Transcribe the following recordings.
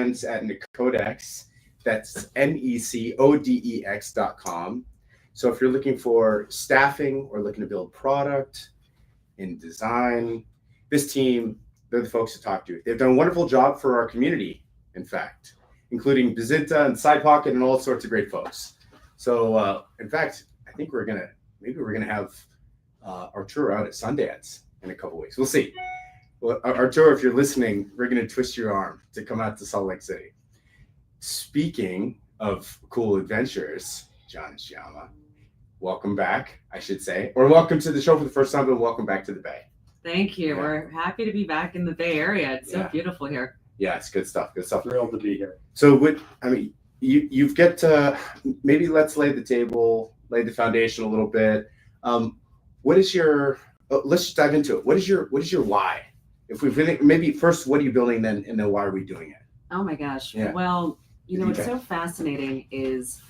friends at Necodex. That's NECODEX.com. So if you're looking for staffing or looking to build product in design, this team, they're the folks to talk to. They've done a wonderful job for our community, in fact, including Bazinta and Side Pocket and all sorts of great folks. So in fact, I think we're gonna have Arturo out at Sundance in a couple weeks. We'll see. Well, Arturo, if you're listening, we're gonna twist your arm to come out to Salt Lake City. Speaking of cool adventures, John and Syama, welcome back, I should say, or welcome to the show for the first time, but welcome back to the Bay. Thank you. Yeah. We're happy to be back in the Bay Area. It's so beautiful here. Yeah, it's good stuff. Good stuff. Thrilled to be here. So, you've got to maybe let's lay the foundation a little bit. What is your? Let's just dive into it. What is your why? If we really maybe first, what are you building then, and then why are we doing it? Oh my gosh. Yeah. Well, what's so fascinating is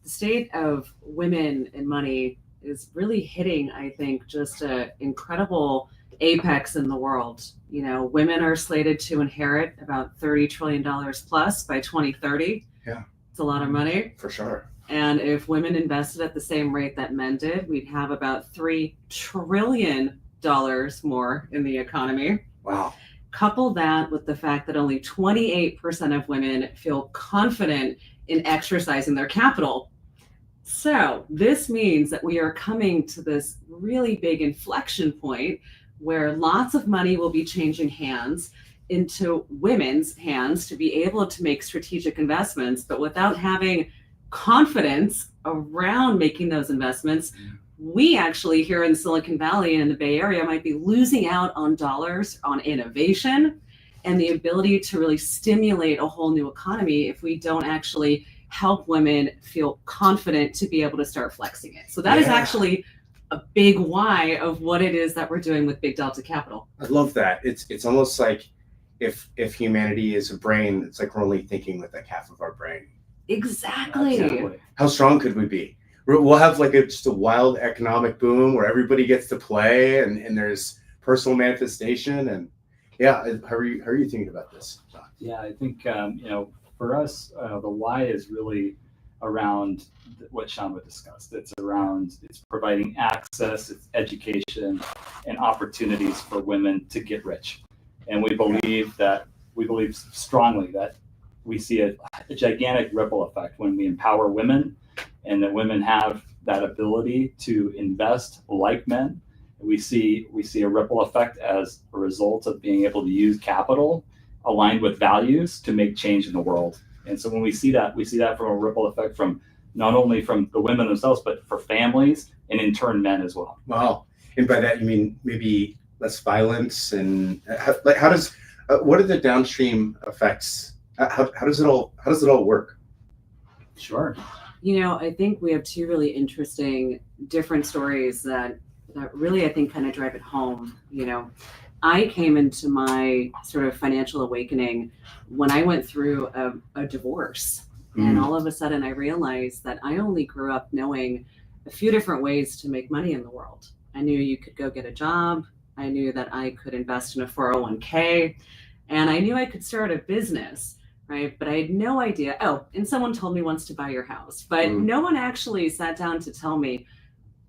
the state of women and money is really hitting, I think, just an incredible apex in the world. Women are slated to inherit about $30 trillion plus by 2030. Yeah. It's a lot of money. For sure. And if women invested at the same rate that men did, we'd have about $3 trillion more in the economy. Wow. Couple that with the fact that only 28% of women feel confident in exercising their capital. So this means that we are coming to this really big inflection point where lots of money will be changing hands into women's hands to be able to make strategic investments, but without having confidence around making those investments, we actually here in Silicon Valley and in the Bay Area might be losing out on dollars on innovation and the ability to really stimulate a whole new economy if we don't actually help women feel confident to be able to start flexing it. So that is actually a big why of what it is that we're doing with Big Delta Capital. I love that. It's almost like if humanity is a brain, it's like we're only thinking with like half of our brain. Exactly. How strong could we be? We'll have like just a wild economic boom where everybody gets to play and there's personal manifestation and how are you thinking about this, John? Yeah, I think for us the why is really around what Syama discussed. It's providing access, it's education and opportunities for women to get rich. And we believe strongly that we see a gigantic ripple effect when we empower women and that women have that ability to invest like men. We see a ripple effect as a result of being able to use capital aligned with values to make change in the world. And so when we see that from a ripple effect from not only from the women themselves, but for families and in turn men as well. Wow. And by that you mean maybe less violence and what are the downstream effects? How does it all work? Sure. I think we have two really interesting different stories that really, I think, kind of drive it home. I came into my sort of financial awakening when I went through a divorce. And all of a sudden I realized that I only grew up knowing a few different ways to make money in the world. I knew you could go get a job. I knew that I could invest in a 401k. And I knew I could start a business. Right. But I had no idea. Oh, and someone told me once to buy your house, but no one actually sat down to tell me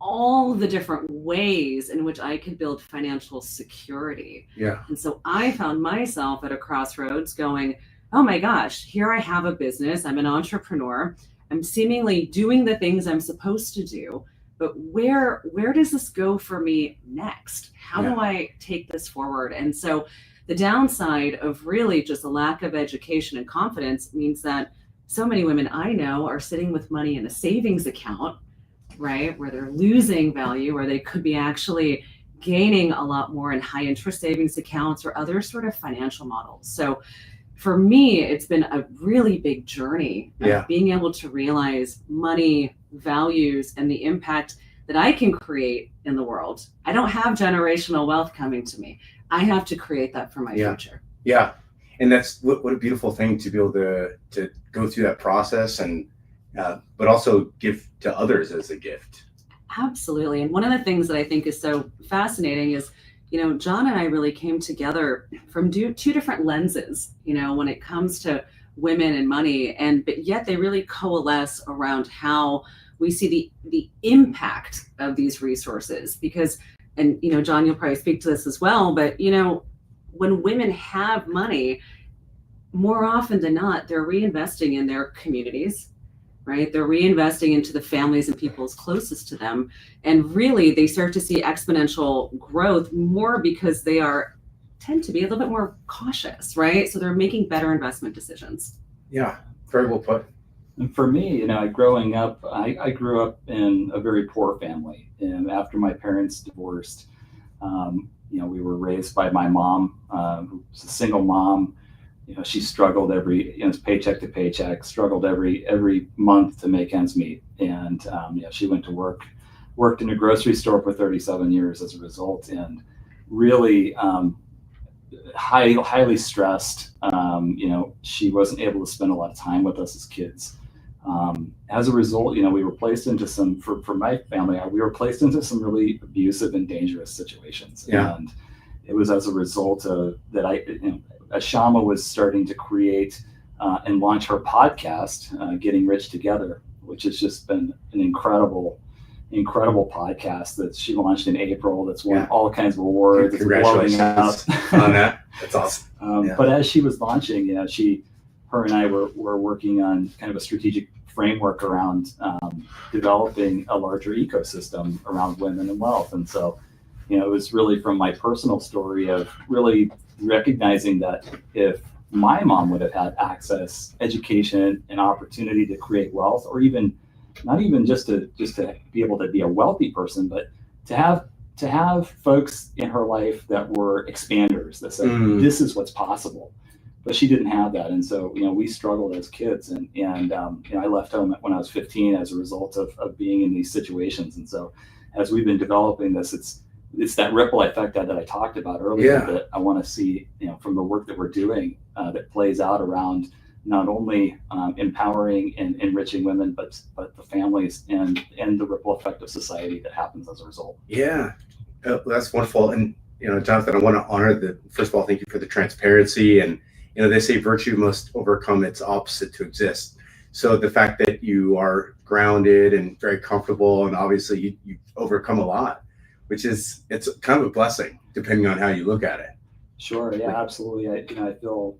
all the different ways in which I could build financial security. Yeah. And so I found myself at a crossroads going, oh my gosh, here I have a business. I'm an entrepreneur. I'm seemingly doing the things I'm supposed to do. But where does this go for me next? How do I take this forward? And so the downside of really just a lack of education and confidence means that so many women I know are sitting with money in a savings account, right, where they're losing value, where they could be actually gaining a lot more in high interest savings accounts or other sort of financial models. So for me, it's been a really big journey of being able to realize money, values, and the impact that I can create in the world. I don't have generational wealth coming to me. I have to create that for my future. Yeah. And that's what a beautiful thing to be able to go through that process and but also give to others as a gift. Absolutely. And one of the things that I think is so fascinating is, John and I really came together from two different lenses, when it comes to women and money, but yet they really coalesce around how we see the impact of these resources. Because, and John, you'll probably speak to this as well, but when women have money, more often than not, they're reinvesting in their communities, right? They're reinvesting into the families and people's closest to them. And really, they start to see exponential growth more because they tend to be a little bit more cautious, right? So they're making better investment decisions. Yeah, very well put. And for me, growing up, I grew up in a very poor family. And after my parents divorced, we were raised by my mom, who was a single mom. She struggled paycheck to paycheck, struggled every month to make ends meet. And she went to worked in a grocery store for 37 years as a result, and really highly stressed. She wasn't able to spend a lot of time with us as kids. As a result, we were placed into for my family, we were placed into some really abusive and dangerous situations. Yeah. And it was as a result of that Syama was starting to create and launch her podcast, Getting Rich Together, which has just been an incredible podcast that she launched in April. That's won all kinds of awards. Congratulations on that. That's awesome. But as she was launching, her and I were working on kind of a strategic framework around developing a larger ecosystem around women and wealth. And so, it was really from my personal story of really recognizing that if my mom would have had access, education, and opportunity to create wealth, or even not even just to be able to be a wealthy person, but to have folks in her life that were expanders that said, this is what's possible. But she didn't have that. And so, we struggled as kids, and I left home when I was 15 as a result of being in these situations. And so as we've been developing this, it's that ripple effect that I talked about earlier that I want to see, from the work that we're doing, that plays out around not only empowering and enriching women, but the families and the ripple effect of society that happens as a result. Yeah, that's wonderful. And, Jonathan, I want to honor first of all, thank you for the transparency. And, they say virtue must overcome its opposite to exist. So the fact that you are grounded and very comfortable, and obviously you overcome a lot, it's kind of a blessing depending on how you look at it. Sure. Yeah, absolutely. I feel,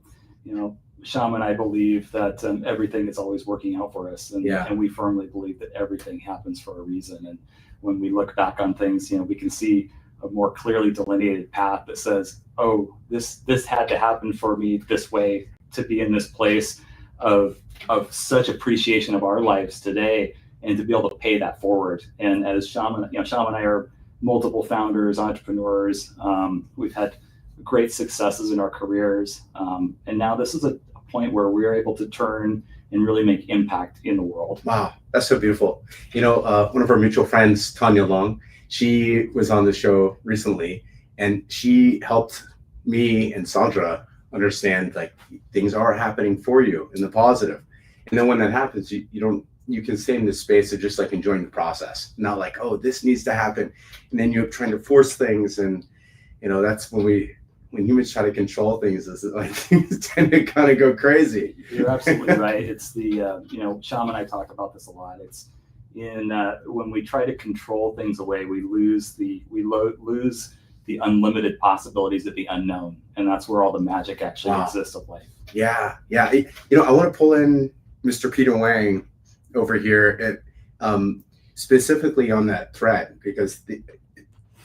Syama and I believe that everything is always working out for us. And we firmly believe that everything happens for a reason. And when we look back on things, we can see a more clearly delineated path that says, oh, this had to happen for me this way to be in this place of such appreciation of our lives today, and to be able to pay that forward. And as Syama and I are multiple founders, entrepreneurs. We've had great successes in our careers. And now this is a point where we're able to turn and really make impact in the world. Wow, that's so beautiful. One of our mutual friends, Tanya Long, she was on the show recently, and she helped me and Sandra understand things are happening for you in the positive. And then when that happens, you can stay in this space of just enjoying the process, not oh, this needs to happen. And then you're trying to force things. And, that's when humans try to control things, things tend to kind of go crazy. You're absolutely right. It's Syama and I talk about this a lot. It's when we try to control things away, we lose the unlimited possibilities of the unknown. And that's where all the magic actually exists of life. Yeah. I want to pull in Mr. Peter Wang over here, specifically on that thread, because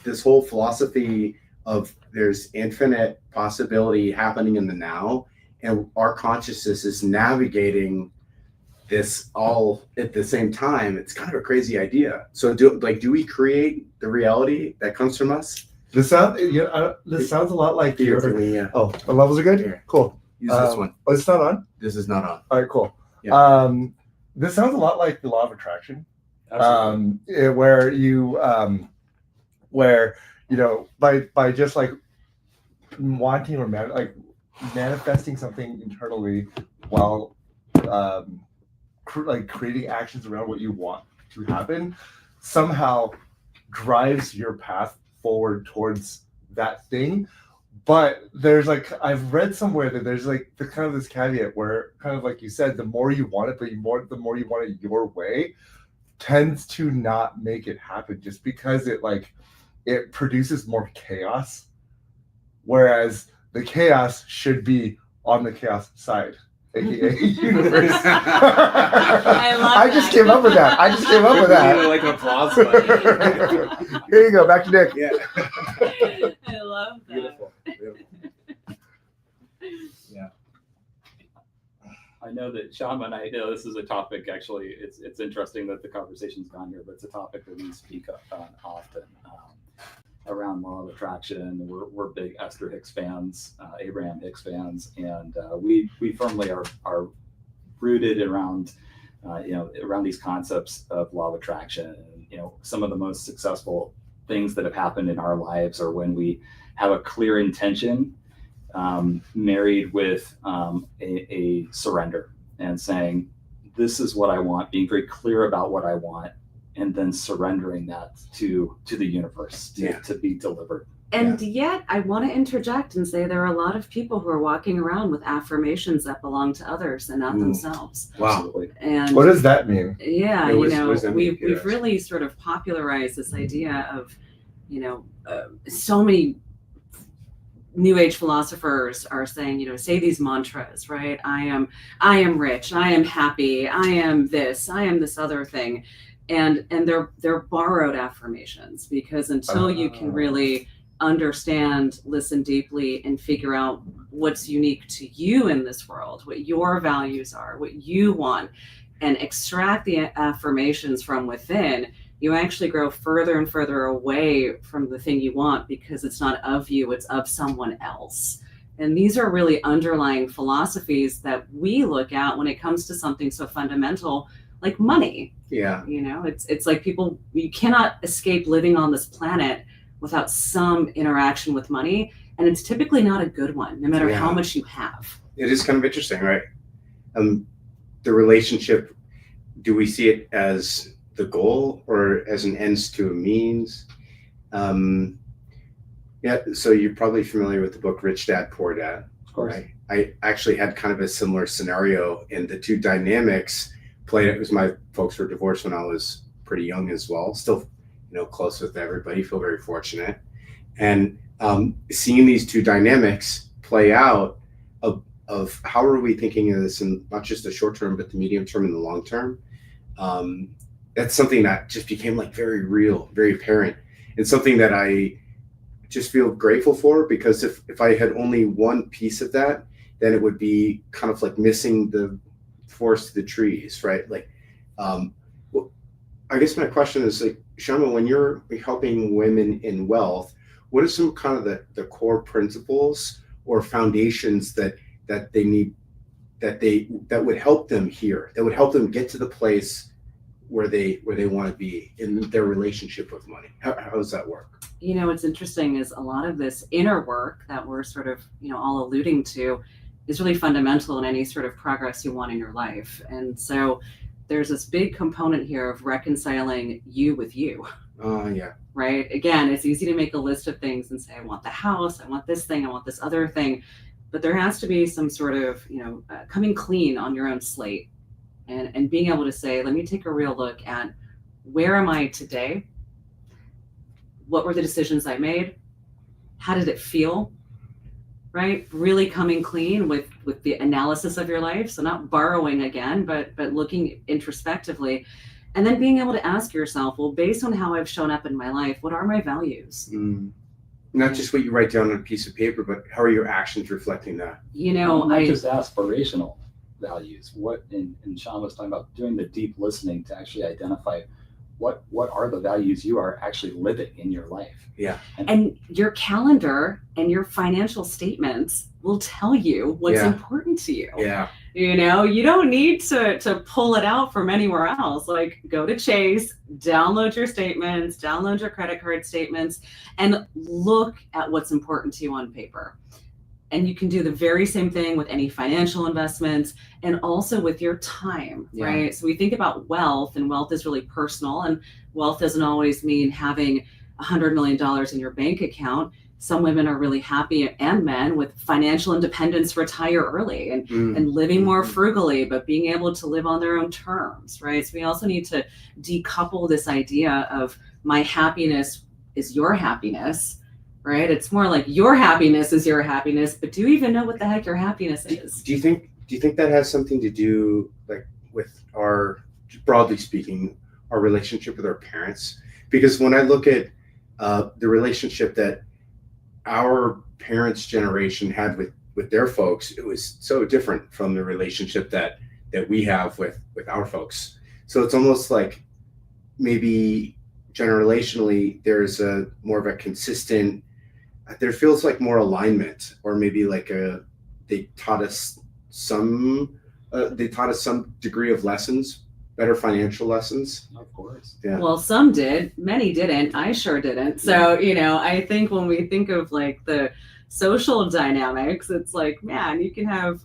this whole philosophy of there's infinite possibility happening in the now, and our consciousness is navigating this all at the same time. It's kind of a crazy idea. So do we create the reality that comes from us? This sounds a lot like Oh, the levels are good? Here. Cool. Use this one. Oh, it's not on? This is not on. All right, cool. Yeah. This sounds a lot like the law of attraction. Absolutely. Where by just wanting or manifesting something internally while creating actions around what you want to happen somehow drives your path forward towards that thing. But there's like, I've read somewhere that there's like the kind of this caveat where, kind of like you said, the more you want it, but the more you want it your way, tends to not make it happen, just because it produces more chaos, whereas the chaos should be on the chaos side, aka universe. I just came up with that. Like an applause button. Here you go. Back to Nick. Yeah. I love that. Beautiful. Yeah. I know that Syama and I know this is a topic, actually, it's interesting that the conversation's gone here, but it's a topic that we speak on often around law of attraction. We're big Esther Hicks fans, Abraham Hicks fans, and we firmly are rooted around around these concepts of law of attraction. Some of the most successful things that have happened in our lives are when we have a clear intention married with a surrender, and saying, this is what I want, being very clear about what I want, and then surrendering that to the universe to be delivered. And yet I want to interject and say there are a lot of people who are walking around with affirmations that belong to others and not themselves. Wow. Absolutely. And What does that mean? yeah, Yeah, what does that mean? we've really sort of popularized this idea of, so many New Age philosophers are saying, say these mantras, right? I am rich, I am happy, I am this other thing. And they're borrowed affirmations, because until you can really understand, listen deeply, and figure out what's unique to you in this world, what your values are, what you want, and extract the affirmations from within, you actually grow further and further away from the thing you want, because it's not of you, it's of someone else. And these are really underlying philosophies that we look at when it comes to something so fundamental like money. Yeah. It's like you cannot escape living on this planet without some interaction with money. And it's typically not a good one, no matter how much you have. It is kind of interesting, right? The relationship, do we see it as the goal or as an ends to a means? So you're probably familiar with the book Rich Dad, Poor Dad. Of course. Right? I actually had kind of a similar scenario, and the two dynamics played. It was my folks were divorced when I was pretty young as well. Still, close with everybody. Feel very fortunate, and seeing these two dynamics play out of how are we thinking of this in not just the short term, but the medium term and the long term. That's something that just became like very real, very apparent, and something that I just feel grateful for, because if I had only one piece of that, then it would be kind of like missing the forest to the trees, right? Like, well, I guess my question is, like, Syama, when you're helping women in wealth, what are some kind of the core principles or foundations that they need, that would help them here, that would help them get to the place where they want to be in their relationship with money? How does that work? What's interesting is a lot of this inner work that we're sort of, all alluding to is really fundamental in any sort of progress you want in your life. And so there's this big component here of reconciling you with you. Yeah. Right? Again, it's easy to make a list of things and say, I want the house, I want this thing, I want this other thing. But there has to be some sort of, coming clean on your own slate, and being able to say, let me take a real look at where am I today? What were the decisions I made? How did it feel? Right? Really coming clean with the analysis of your life. So not borrowing again, but looking introspectively, and then being able to ask yourself, well, based on how I've shown up in my life, what are my values? Not just what you write down on a piece of paper, but how are your actions reflecting that? Not just aspirational values. What and Syama was talking about, doing the deep listening to actually identify what are the values you are actually living in your life. Yeah. And your calendar and your financial statements will tell you what's important to you. Yeah. You don't need to pull it out from anywhere else. Like, go to Chase, download your statements, download your credit card statements, and look at what's important to you on paper. And you can do the very same thing with any financial investments, and also with your time, right? So we think about wealth, and wealth is really personal, and wealth doesn't always mean having $100 million in your bank account. some women are really happy, and men, with financial independence, retire early and living more frugally, but being able to live on their own terms, right? So we also need to decouple this idea of my happiness is your happiness, right? It's more like your happiness is your happiness, but do you even know what the heck your happiness is? Do you think that has something to do, like, with our, broadly speaking, our relationship with our parents? Because when I look at the relationship that our parents' generation had with their folks, it was so different from the relationship that we have with our folks. So it's almost like maybe generationally there's a more of a consistent, there feels like more alignment, or maybe like they taught us some degree of lessons, better financial lessons. Of course. Yeah. Well, some did, many didn't. I sure didn't. So, I think when we think of like the social dynamics, it's like, man, you can have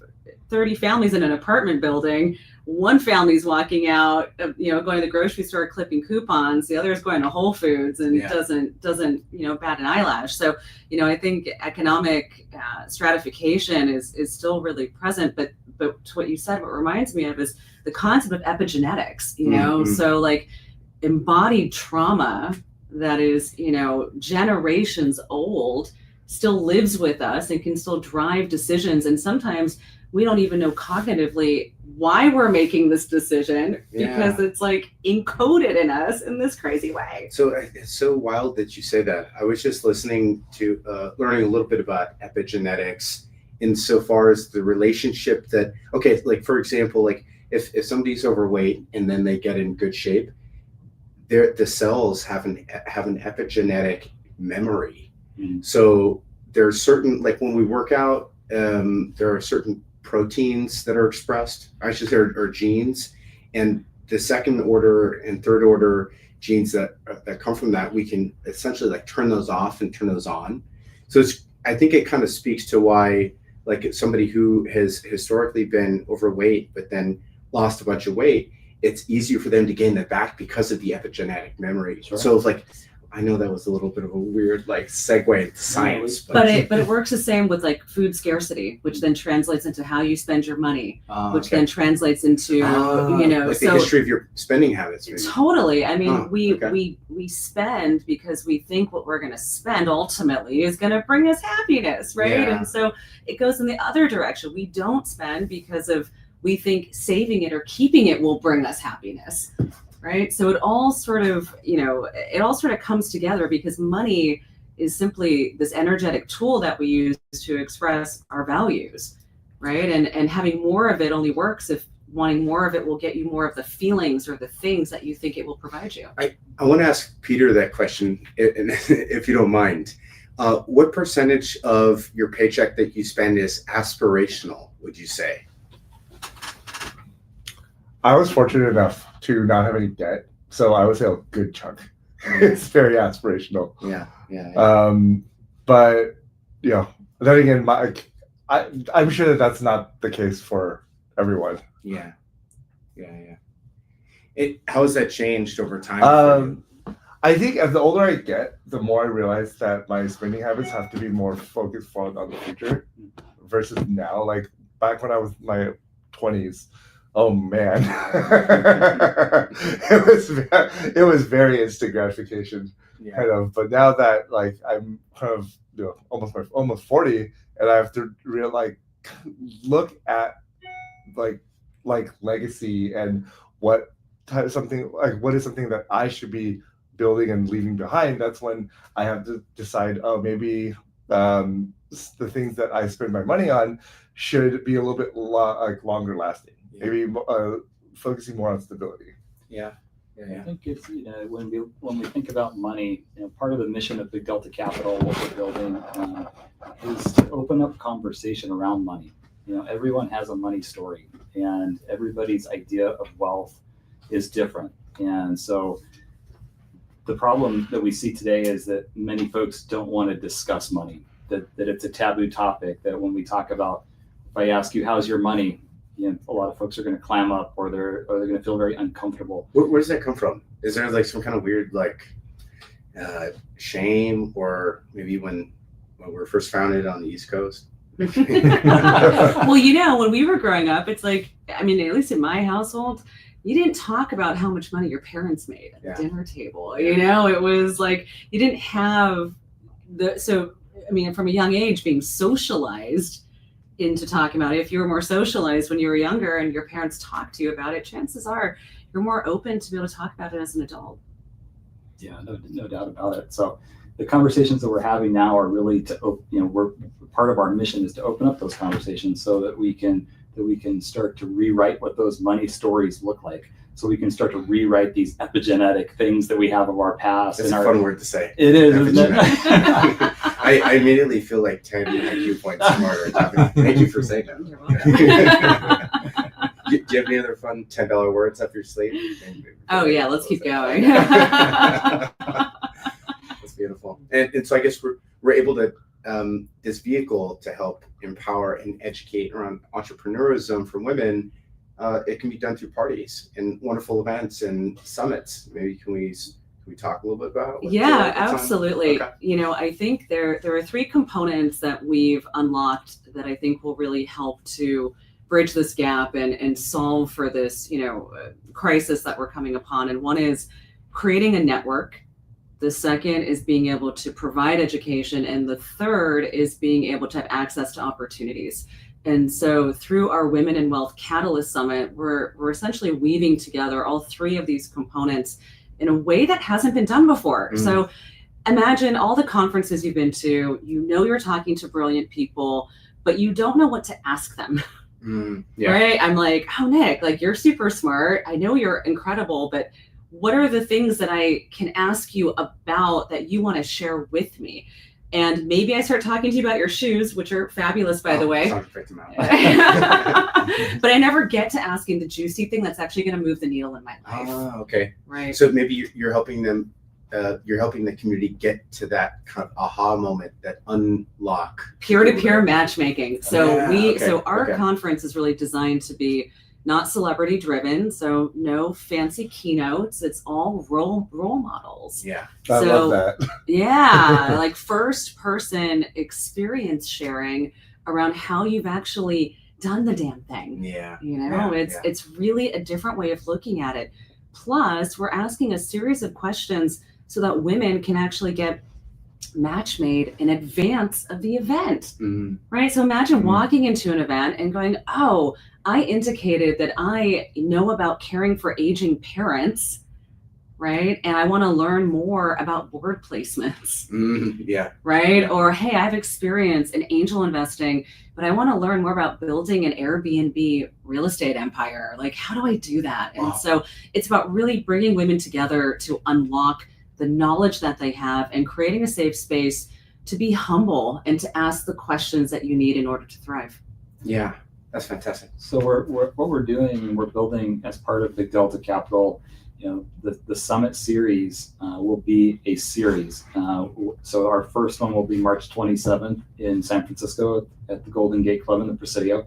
30 families in an apartment building. One family's walking out, going to the grocery store, clipping coupons. The other is going to Whole Foods and doesn't bat an eyelash. So, I think economic stratification is still really present. But to what you said, what reminds me of is the concept of epigenetics. So like embodied trauma that is, generations old still lives with us and can still drive decisions. And sometimes we don't even know cognitively why we're making this decision because it's like encoded in us in this crazy way. So it's so wild that you say that. I was just listening to learning a little bit about epigenetics insofar as the relationship that, okay, like for example, like if somebody's overweight and then they get in good shape, the cells have an epigenetic memory. So there's certain, like when we work out, there are certain proteins that are expressed, I should say, or genes, and the second order and third order genes that come from that, we can essentially like turn those off and turn those on. So I think it kind of speaks to why, like somebody who has historically been overweight but then lost a bunch of weight, it's easier for them to gain that back because of the epigenetic memory. Sure. So it's like, I know that was a little bit of a weird like segue into science, but it works the same with like food scarcity, which then translates into how you spend your money, which then translates into like the history of your spending habits. Maybe. Totally. I mean, we spend because we think what we're going to spend ultimately is going to bring us happiness, right? Yeah. And so it goes in the other direction. We don't spend because we think saving it or keeping it will bring us happiness. Right. So it all sort of comes together because money is simply this energetic tool that we use to express our values. Right. And having more of it only works if wanting more of it will get you more of the feelings or the things that you think it will provide you. I want to ask Peter that question, if you don't mind. What percentage of your paycheck that you spend is aspirational, would you say? I was fortunate enough to not have any debt, so I would say a good chunk. It's very aspirational. Yeah. But then again, I'm sure that's not the case for everyone. Yeah. How has that changed over time? I think as the older I get, the more I realize that my spending habits have to be more focused forward on the future versus now. Like back when I was in my 20s. Oh man, it was very instant gratification, kind of. But now that like I'm kind of almost 40, and I have to look at like legacy and what is something that I should be building and leaving behind. That's when I have to decide. Oh, maybe the things that I spend my money on should be a little bit longer lasting. Maybe focusing more on stability. I think it's when we think about money, part of the mission of Big Delta Capital, what we're building, is to open up conversation around money. Everyone has a money story, and everybody's idea of wealth is different. And so the problem that we see today is that many folks don't want to discuss money. That it's a taboo topic. That when we talk about, if I ask you how's your money, a lot of folks are going to clam up, or they're going to feel very uncomfortable. Where does that come from? Is there like some kind of weird like shame, or maybe when when we were first founded on the East Coast. Well, you know, when we were growing up, it's like, I mean, at least in my household, you didn't talk about how much money your parents made at the dinner table. You know, it was like you didn't have so I mean, from a young age, being socialized into talking about it. If you were more socialized when you were younger and your parents talked to you about it, chances are you're more open to be able to talk about it as an adult. Yeah, no doubt about it. So the conversations that we're having now are really to, you know, we're part of our mission is to open up those conversations so that we can start to rewrite what those money stories look like. So we can start to rewrite these epigenetic things that we have of our past. That's a fun word to say. It is, isn't it? I immediately feel like 10 IQ points smarter. Thank you for saying that. You're welcome. Do you have any other fun $10 words up your sleeve? Oh yeah, let's keep going. That's beautiful. And so I guess we're able to this vehicle to help empower and educate around entrepreneurism for women. It can be done through parties and wonderful events and summits. Maybe can we talk a little bit about? Yeah, absolutely. Okay. You know, I think there are 3 components that we've unlocked that I think will really help to bridge this gap and solve for this, you know, crisis that we're coming upon. And one is creating a network. The second is being able to provide education. And the third is being able to have access to opportunities. And so through our Women in Wealth Catalyst Summit, we're essentially weaving together all 3 of these components in a way that hasn't been done before. Mm. So imagine all the conferences you've been to, you know, you're talking to brilliant people, but you don't know what to ask them. Right? I'm like, oh, Nick, like you're super smart. I know you're incredible, but what are the things that I can ask you about that you want to share with me? And maybe I start talking to you about your shoes, which are fabulous, by the way. But I never get to asking the juicy thing that's actually going to move the needle in my life. Oh, okay. Right. So maybe you're helping them. You're helping the community get to that kind of aha moment, that unlock. Peer-to-peer matchmaking. So so our conference is really designed to be not celebrity driven. So no fancy keynotes. It's all role models. Yeah. I love that. Yeah. Like first person experience sharing around how you've actually done the damn thing. Yeah. You know, it's really a different way of looking at it. Plus, we're asking a series of questions so that women can actually get match made in advance of the event, right? So imagine walking into an event and going, oh, I indicated that I know about caring for aging parents, right? And I want to learn more about board placements, right? Or, hey, I have experience in angel investing, but I want to learn more about building an Airbnb real estate empire. Like, how do I do that? And so it's about really bringing women together to unlock the knowledge that they have and creating a safe space to be humble and to ask the questions that you need in order to thrive. Yeah, that's fantastic. So what we're doing, we're building as part of Big Delta Capital, you know, the summit series will be a series. So our first one will be March 27th in San Francisco at the Golden Gate Club in the Presidio.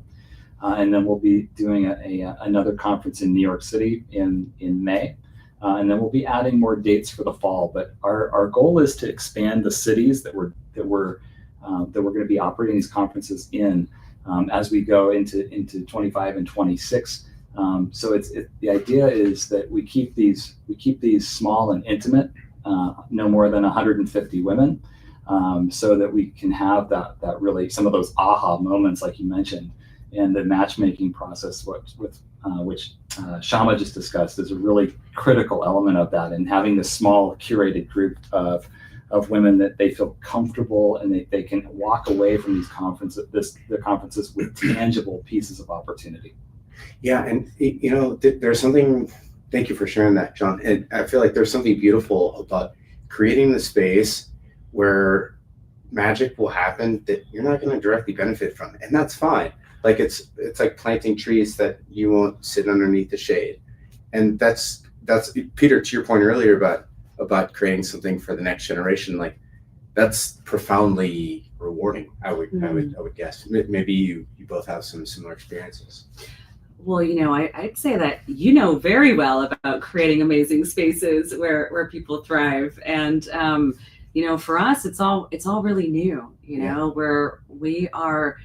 And then we'll be doing another conference in New York City in May. And then we'll be adding more dates for the fall. But our goal is to expand the cities that we're going to be operating these conferences in as we go into 25 and 26. So the idea is that we keep these small and intimate, no more than 150 women, so that we can have that really some of those aha moments like you mentioned, and the matchmaking process, which Syama just discussed, is a really critical element of that, and having this small curated group of women that they feel comfortable and they can walk away from these conferences with tangible pieces of opportunity. Yeah, and you know, there's something. Thank you for sharing that, John. And I feel like there's something beautiful about creating the space where magic will happen that you're not going to directly benefit from, and that's fine. Like it's like planting trees that you won't sit underneath the shade, and that's Peter, to your point earlier about creating something for the next generation. Like that's profoundly rewarding. I would guess. Maybe you both have some similar experiences. Well, you know, I'd say that you know very well about creating amazing spaces where people thrive. And for us, it's all really new, where we are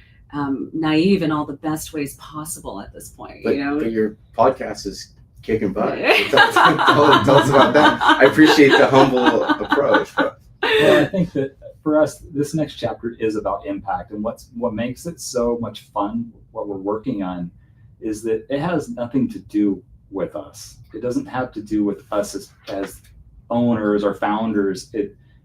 naive in all the best ways possible at this point. But your podcast is kicking butt. Tell us about that. I appreciate the humble approach. But. Well, I think that for us, this next chapter is about impact, and what makes it so much fun, what we're working on, is that it has nothing to do with us. It doesn't have to do with us as owners or founders.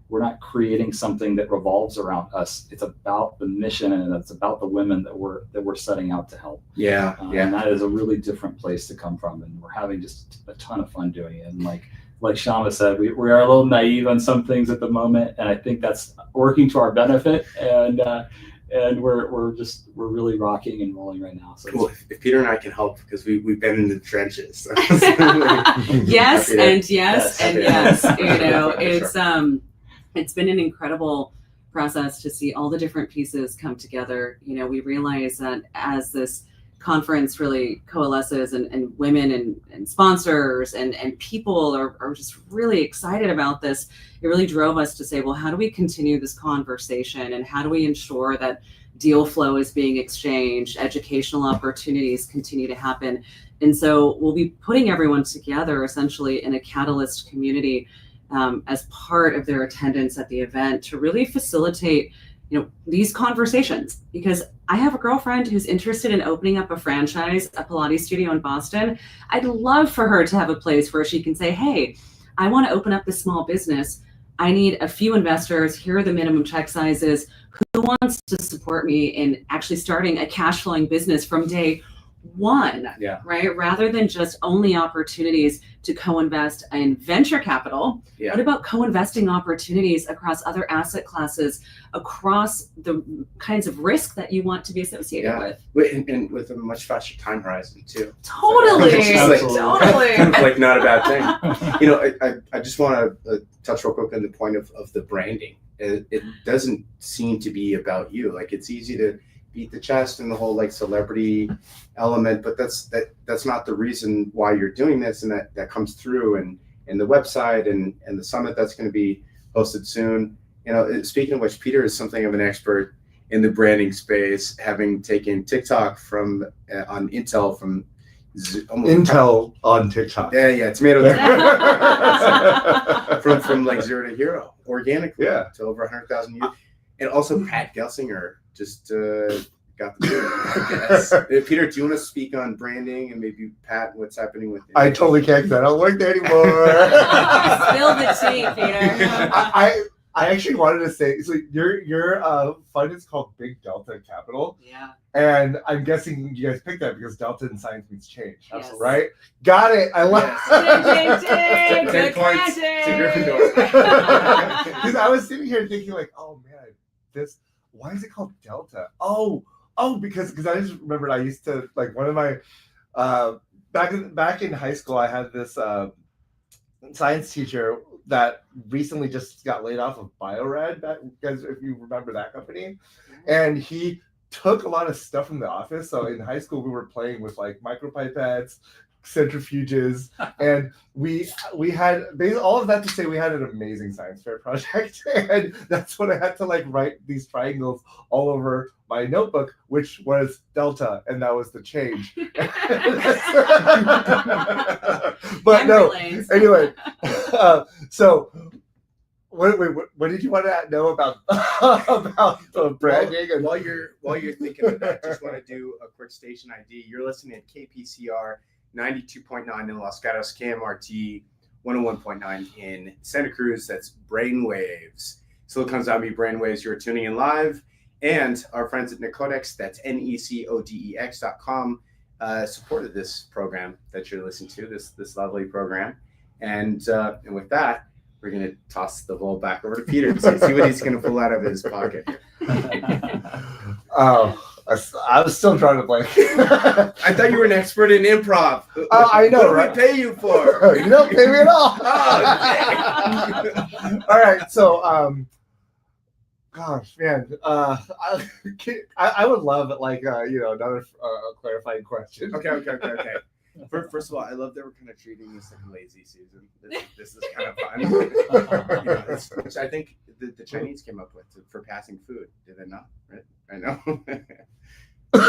We're not creating something that revolves around us. It's about the mission, and it's about the women that we're setting out to help. Yeah. And that is a really different place to come from, and we're having just a ton of fun doing it. And like Syama said, we are a little naive on some things at the moment, and I think that's working to our benefit. And we're really rocking and rolling right now. So cool. If Peter and I can help, because we've been in the trenches. So yes, and yes, and yes. It's been an incredible process to see all the different pieces come together. We realize that as this conference really coalesces, and women and sponsors and people are just really excited about this, it really drove us to say, well, how do we continue this conversation, and how do we ensure that deal flow is being exchanged, educational opportunities continue to happen? And so we'll be putting everyone together essentially in a Catalyst community as part of their attendance at the event to really facilitate these conversations. Because I have a girlfriend who's interested in opening up a franchise, a Pilates studio in Boston. I'd love for her to have a place where she can say, hey, I want to open up this small business. I need a few investors. Here are the minimum check sizes. Who wants to support me in actually starting a cash flowing business from day one, right? Rather than just only opportunities to co-invest in venture capital. What about co-investing opportunities across other asset classes, across the kinds of risk that you want to be associated with? And with a much faster time horizon too. Totally. Totally. Kind of like not a bad thing. I just want to touch real quick on the point of the branding. It doesn't seem to be about you. Like, it's easy to beat the chest and the whole like celebrity element, but that's not the reason why you're doing this, and that comes through and the website and the summit that's going to be hosted soon. Speaking of which, Peter is something of an expert in the branding space, having taken TikTok on Intel from Intel on TikTok. Yeah, tomato there. from like 0 to hero organically to over 100,000 views. And also Pat Gelsinger just got the boot, I guess. Peter, do you want to speak on branding and maybe Pat, what's happening with him? I totally can't, because I don't work there anymore. Spill the tea, Peter. I actually wanted to say, so your fund is called Big Delta Capital. Yeah. And I'm guessing you guys picked that because Delta in science means change. Yes. Right? Got it. I love it. 10 points to Gryffindor. Because I was sitting here thinking like, oh man, why is it called Delta? Oh, because I just remembered I used to, like, one of my back in high school, I had this science teacher that recently just got laid off of Biorad, because if you remember that company, and he took a lot of stuff from the office. So in high school, we were playing with like micropipettes, centrifuges, and we had all of that to say we had an amazing science fair project, and that's when I had to like write these triangles all over my notebook, which was Delta, and that was the change. But no, anyway, so what did you want to know about branding? While you're thinking of that, just want to do a quick station ID. You're listening to KPCR 92.9 in Los Gatos, KMRT 101.9 in Santa Cruz. That's BrainWaves. Silicon Zombie BrainWaves. You're tuning in live. And our friends at Necodex, that's NECODEX.com, supported this program that you're listening to, this lovely program. And with that, we're going to toss the ball back over to Peter to see what he's going to pull out of his pocket. I was still trying to play. I thought you were an expert in improv. I know, what do we pay you for? You don't pay me at all. All right, so gosh, man, I would love like another clarifying question. Okay. First of all, I love that we're kind of treating this like a lazy season. This is kind of fun. I think the Chinese came up with for passing food, did they not? Right? I know. I'm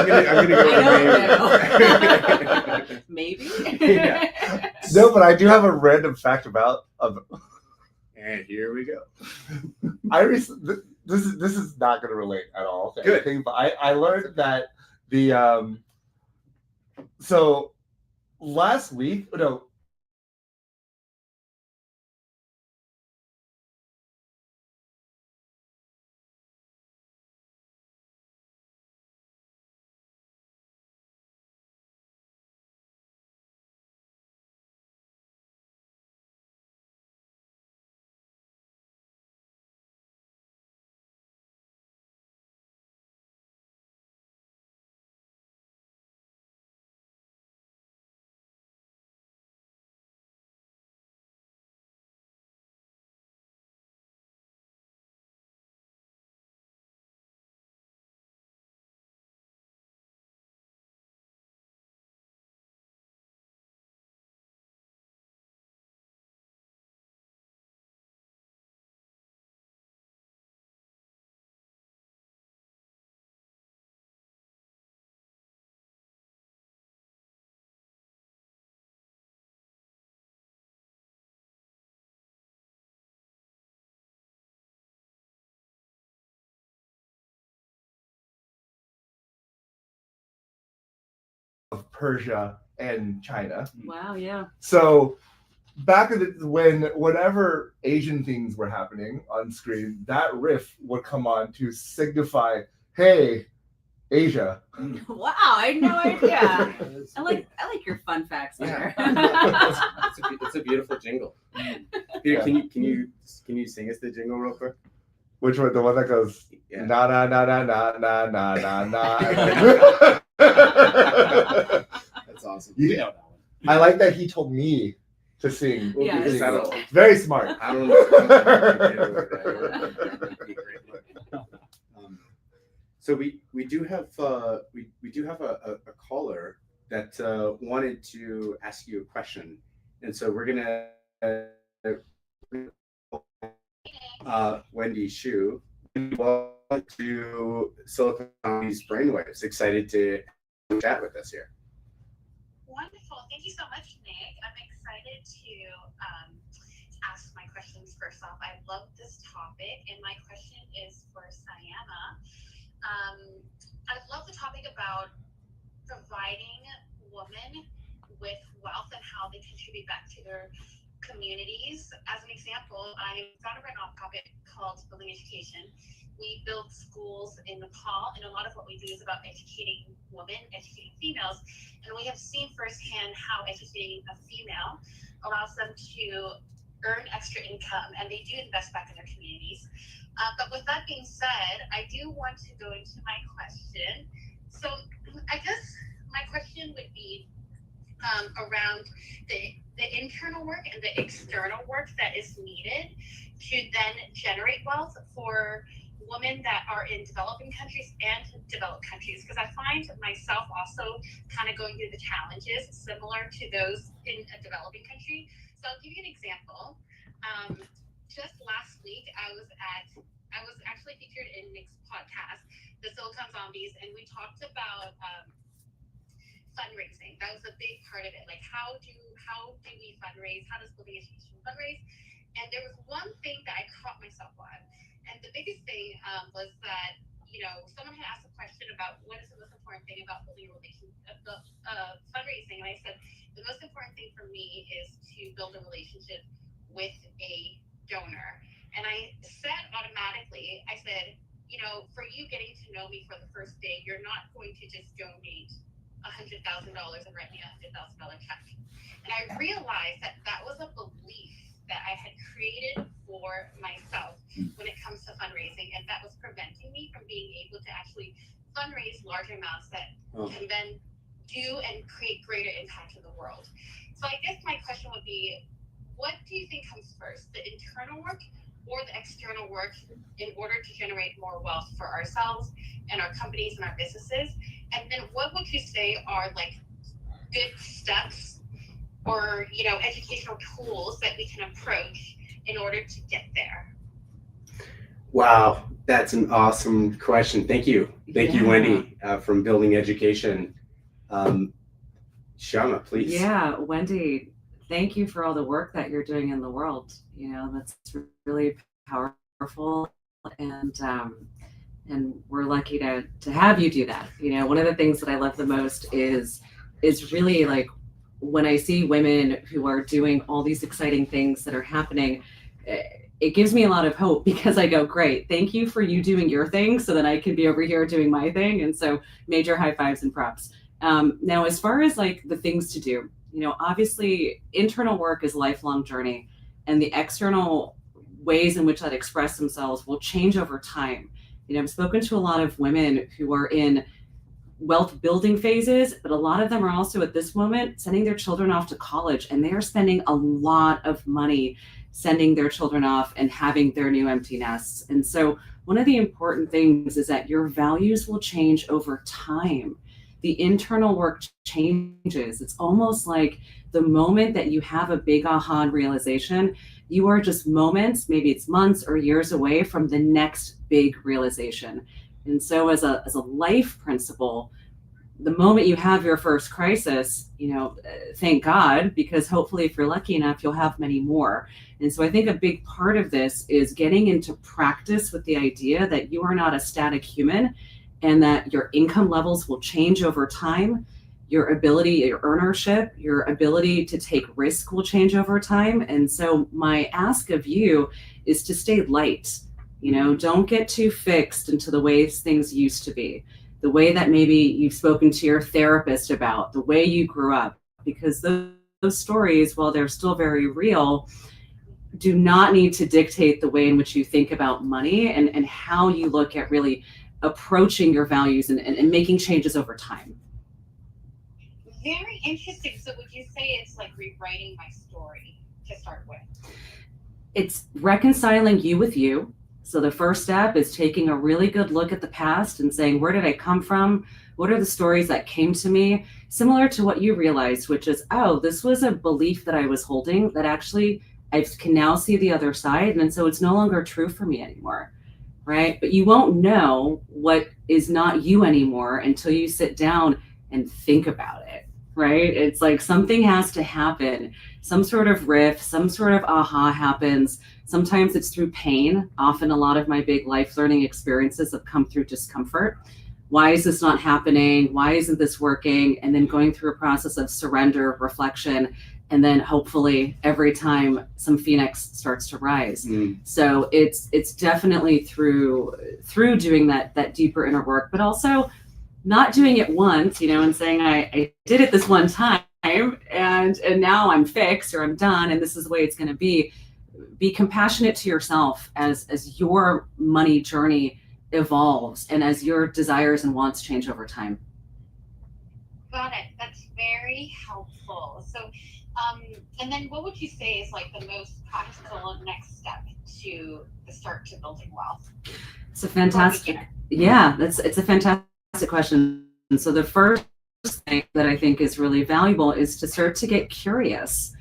gonna go with Maybe. Yeah. No, but I do have a random fact about And here we go. this is not going to relate at all to Good. anything, but I learned that the so last week, no, of Persia and China. Wow, yeah. So back in whenever Asian things were happening on screen, that riff would come on to signify, hey, Asia. Wow, I had no idea. I like your fun facts there. It's a beautiful jingle. Peter, Yeah. can you sing us the jingle real quick? Which one? The one that goes Yeah. na na na na na na na na na. That's awesome. You know that one. I like that he told me to sing. Well, Yeah, because it's I cool. don't, Very smart. I don't know. So we do have a caller that wanted to ask you a question, and so we're gonna Wendy Shu. Welcome to Silicon Valley's BrainWaves. Excited to chat with us here. Wonderful. Thank you so much, Nick. I'm excited to ask my questions first off. I love this topic, and my question is for Syama. I love the topic about providing women with wealth and how they contribute back to their communities. As an example, I founded a nonprofit called Building Education. We build schools in Nepal, and a lot of what we do is about educating women, educating females, and we have seen firsthand how educating a female allows them to earn extra income, and they do invest back in their communities. But with that being said, I do want to go into my question. So I guess my question would be around the internal work and the external work that is needed to then generate wealth for women that are in developing countries and developed countries, because I find myself also kind of going through the challenges similar to those in a developing country. So I'll give you an example. Just last week, I was actually featured in Nick's podcast, The Silicon Zombies, and we talked about fundraising. That was a big part of it. Like, how do we fundraise? How does Building Education fundraise? And there was one thing that I caught myself on, and the biggest thing was that, you know, someone had asked a question about what is the most important thing about building a fundraising, and I said the most important thing for me is to build a relationship with a donor. And I said automatically, I said, you know, for you getting to know me for the first day, you're not going to just donate $100,000 and write me a $100,000 check. And I realized that that was a belief that I had created for myself when it comes to fundraising, and that was preventing me from being able to actually fundraise large amounts that can then do and create greater impact in the world. So I guess my question would be, what do you think comes first, the internal work or the external work, in order to generate more wealth for ourselves and our companies and our businesses? And then what would you say are like good steps or, you know, educational tools that we can approach in order to get there? Wow, that's an awesome question. Thank you. Thank you, Yeah. Wendy, from Building Education. Syama, please. Yeah, Wendy, thank you for all the work that you're doing in the world. That's really powerful, and we're lucky to have you do that. One of the things that I love the most is really like when I see women who are doing all these exciting things that are happening. It gives me a lot of hope because I go, great, thank you for you doing your thing so that I can be over here doing my thing. And so major high fives and props. Now, as far as like the things to do, obviously internal work is a lifelong journey, and the external ways in which that express themselves will change over time. I've spoken to a lot of women who are in wealth building phases, but a lot of them are also at this moment sending their children off to college, and they are spending a lot of money sending their children off and having their new empty nests. And so one of the important things is that your values will change over time. The internal work changes. It's almost like the moment that you have a big aha realization, you are just moments, maybe it's months or years away from the next big realization. And so as a life principle, the moment you have your first crisis, thank God, because hopefully if you're lucky enough, you'll have many more. And so I think a big part of this is getting into practice with the idea that you are not a static human and that your income levels will change over time. Your ability, your earnership, your ability to take risk will change over time. And so my ask of you is to stay light. Don't get too fixed into the ways things used to be, the way that maybe you've spoken to your therapist about, the way you grew up, because those stories, while they're still very real, do not need to dictate the way in which you think about money and how you look at really approaching your values and making changes over time. Very interesting. So would you say it's like rewriting my story to start with? It's reconciling you with you. So the first step is taking a really good look at the past and saying, where did I come from? What are the stories that came to me? Similar to what you realized, which is, oh, this was a belief that I was holding that actually I can now see the other side. And so it's no longer true for me anymore, right? But you won't know what is not you anymore until you sit down and think about it, right? It's like something has to happen. Some sort of riff, some sort of aha happens. Sometimes it's through pain. Often a lot of my big life learning experiences have come through discomfort. Why is this not happening? Why isn't this working? And then going through a process of surrender, reflection, and then hopefully every time some phoenix starts to rise. So it's definitely through doing that deeper inner work, but also not doing it once, and saying I did it this one time and now I'm fixed or I'm done and this is the way it's going to be. Be compassionate to yourself as your money journey evolves and as your desires and wants change over time. Got it. That's very helpful. So, and then what would you say is like the most practical next step to the start to building wealth? It's a fantastic, it's a fantastic question. And so the first thing that I think is really valuable is to start to get curious.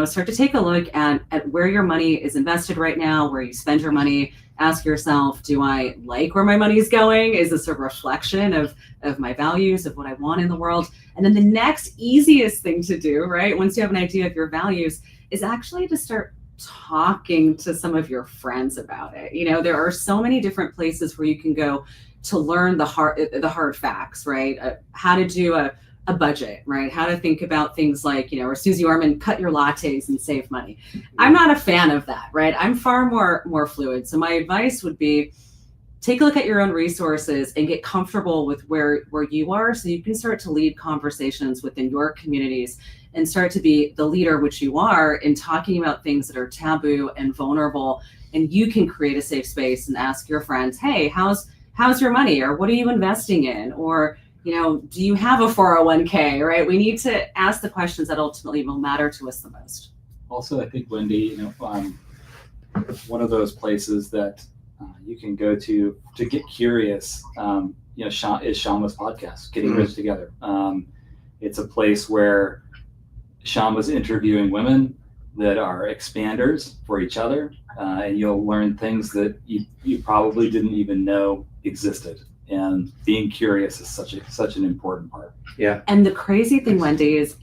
Start to take a look at where your money is invested right now, where you spend your money. Ask yourself, do I like where my money is going? Is this a reflection of my values, of what I want in the world? And then the next easiest thing to do, right, once you have an idea of your values, is actually to start talking to some of your friends about it. There are so many different places where you can go to learn the hard facts, right? How to do a budget, right? How to think about things like, or Susie Orman, cut your lattes and save money. I'm not a fan of that, right? I'm far more fluid. So my advice would be take a look at your own resources and get comfortable with where you are so you can start to lead conversations within your communities and start to be the leader, which you are, in talking about things that are taboo and vulnerable. And you can create a safe space and ask your friends, hey, how's your money? Or what are you investing in? Or do you have a 401k, right? We need to ask the questions that ultimately will matter to us the most. Also, I think, Wendy, one of those places that you can go to get curious, is Syama's podcast, Getting Rich Together. It's a place where Syama's interviewing women that are expanders for each other, and you'll learn things that you probably didn't even know existed. And being curious is such an important part. Yeah. And the crazy thing, Wendy, is,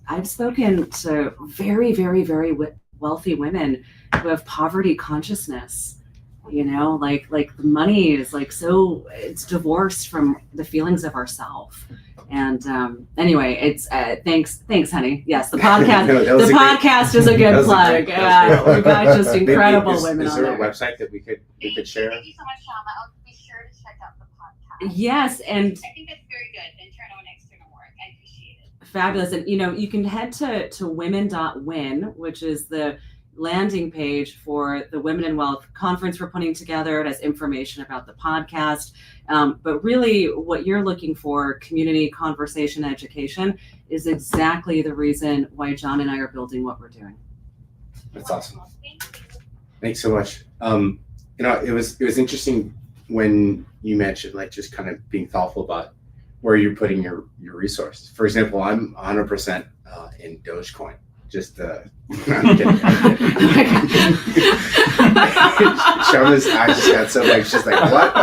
I've spoken to very, very, very wealthy women who have poverty consciousness. Like the money is like, so it's divorced from the feelings of ourselves. And anyway, it's thanks, honey. Yes, the podcast. No, the podcast is a good plug. We've got just incredible women is on there there. a website that we could share? Thank you so much, Syama. I'll be sure to check out the podcast. Yes, and I think that's very good. Internal and external work. I appreciate it. Fabulous. And you can head to women.win, which is the landing page for the Women in Wealth conference we're putting together. It has information about the podcast. But really what you're looking for, community, conversation, education, is exactly the reason why John and I are building what we're doing. That's awesome. Thank you. Thanks so much. It was interesting when you mentioned like just kind of being thoughtful about where you're putting your resources. For example, I'm 100% in Dogecoin. Just I'm kidding. Syama's eyes just got so big. She's like, what?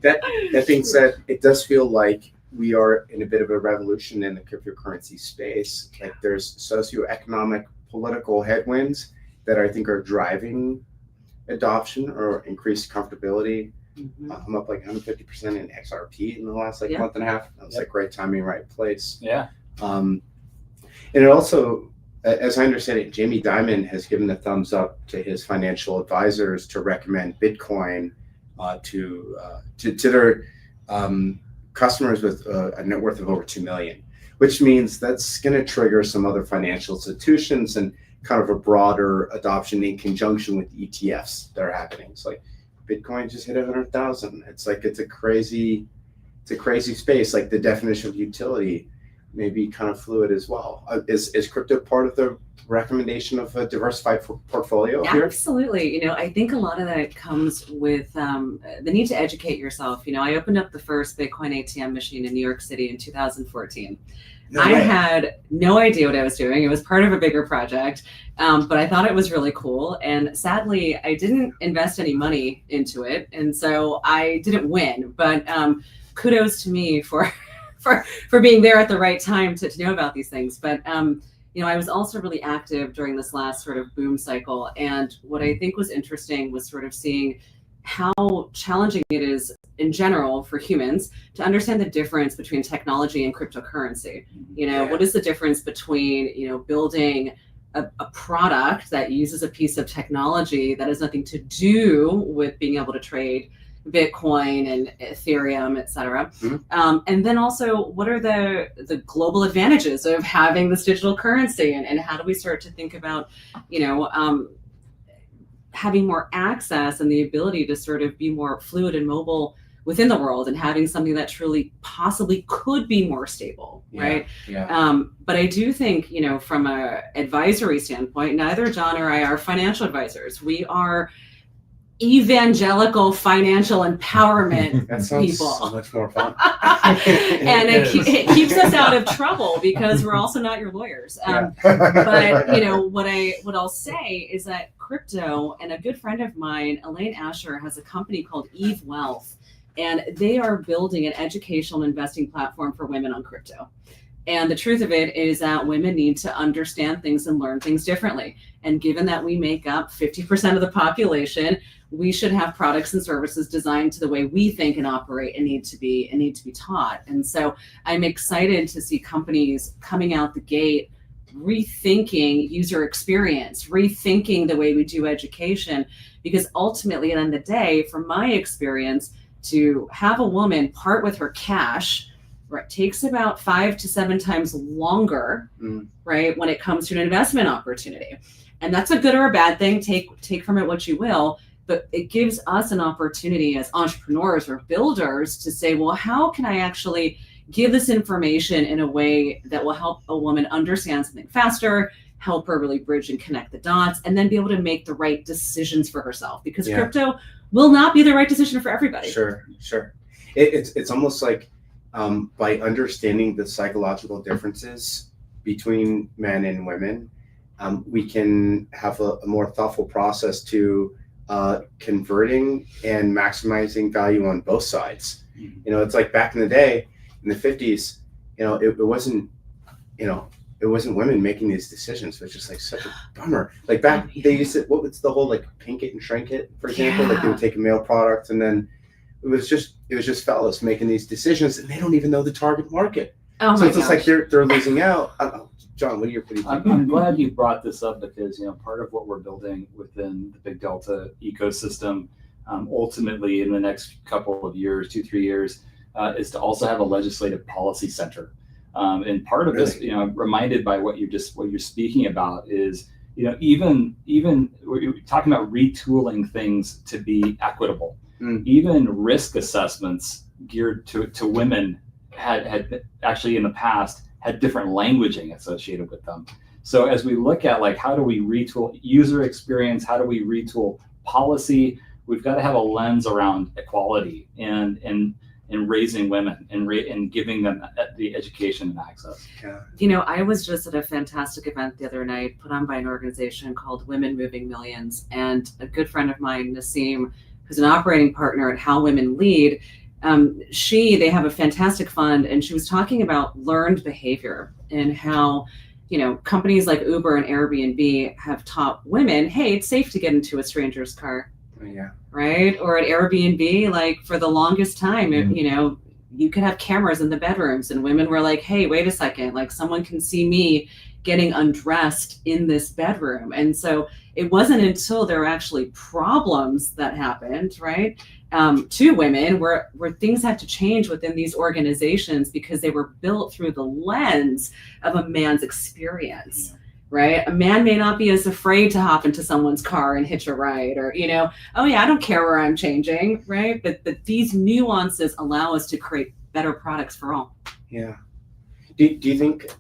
That being said, it does feel like we are in a bit of a revolution in the cryptocurrency space. Like there's socioeconomic, political headwinds that I think are driving adoption or increased comfortability. Mm-hmm. I'm up like 150% in XRP in the last Yeah. month and a half. That was like right timing, right place. Yeah. And it also, as I understand it, Jamie Dimon has given the thumbs up to his financial advisors to recommend Bitcoin to their customers with a net worth of over 2 million, which means that's going to trigger some other financial institutions and kind of a broader adoption in conjunction with ETFs that are happening. It's like Bitcoin just hit 100,000. It's like it's a crazy space. Like the definition of utility may be kind of fluid as well. Is crypto part of the recommendation of a diversified portfolio here? Absolutely. I think a lot of that comes with the need to educate yourself. I opened up the first Bitcoin ATM machine in New York City in 2014. No I way. had no idea what I was doing. It was part of a bigger project, but I thought it was really cool. And sadly, I didn't invest any money into it. And so I didn't win, but kudos to me for being there at the right time to know about these things. But, I was also really active during this last sort of boom cycle. And what I think was interesting was sort of seeing how challenging it is in general for humans to understand the difference between technology and cryptocurrency. What is the difference between, building a product that uses a piece of technology that has nothing to do with being able to trade Bitcoin and Ethereum, et cetera. Mm-hmm. And then also, what are the global advantages of having this digital currency, and how do we start to think about, having more access and the ability to sort of be more fluid and mobile within the world, and having something that truly possibly could be more stable, right? Yeah. But I do think, from a advisory standpoint, neither John or I are financial advisors. We are evangelical financial empowerment That sounds people. so much more fun. And it keeps us out of trouble because we're also not your lawyers. But what I'll say is that crypto, and a good friend of mine, Elaine Asher, has a company called Eve Wealth, and they are building an educational investing platform for women on crypto. And the truth of it is that women need to understand things and learn things differently. And given that we make up 50% of the population, we should have products and services designed to the way we think and operate and need to be taught. And so I'm excited to see companies coming out the gate rethinking user experience, rethinking the way we do education, because ultimately, at the end of the day, from my experience, to have a woman part with her cash, right, takes about 5 to 7 times longer, right, when it comes to an investment opportunity. And that's a good or a bad thing. Take from it what you will, but it gives us an opportunity as entrepreneurs or builders to say, well, how can I actually give this information in a way that will help a woman understand something faster, help her really bridge and connect the dots, and then be able to make the right decisions for herself, because crypto will not be the right decision for everybody. Sure. It's almost like by understanding the psychological differences between men and women, we can have a more thoughtful process to converting and maximizing value on both sides. You know, it's like back in the day, in the 50s, you know, it wasn't, you know, it wasn't women making these decisions. It was just like such a bummer. Like back, they used to, what was the whole like pink it and shrink it, for example? Like they would take a male product and then it was just fellas making these decisions and they don't even know the target market. Oh so my it's just gosh. like they're losing out. John, what do you think? I'm glad you brought this up because, you know, part of what we're building within the Big Delta ecosystem, ultimately in the next couple of years, 2-3 years, is to also have a legislative policy center. And part of this, you know, I'm reminded by what you're speaking about is, you know, even we're talking about retooling things to be equitable. Even risk assessments geared to women had actually in the past had different languaging associated with them. So as we look at like how do we retool user experience, how do we retool policy, we've got to have a lens around equality and raising women and giving them the education and access. Yeah. You know, I was just at a fantastic event the other night put on by an organization called Women Moving Millions, and a good friend of mine, Naseem, who's an operating partner at How Women Lead, they have a fantastic fund, and she was talking about learned behavior and how, you know, companies like Uber and Airbnb have taught women, hey, it's safe to get into a stranger's car. Yeah. Right? Or at Airbnb, like for the longest time, you know, you could have cameras in the bedrooms and women were like, hey, wait a second, like someone can see me getting undressed in this bedroom. And so it wasn't until there were actually problems that happened, right, to women where things had to change within these organizations because they were built through the lens of a man's experience. Yeah. Right? A man may not be as afraid to hop into someone's car and hitch a ride or, you know, oh yeah, I don't care where I'm changing, right? But these nuances allow us to create better products for all. Yeah. Do you think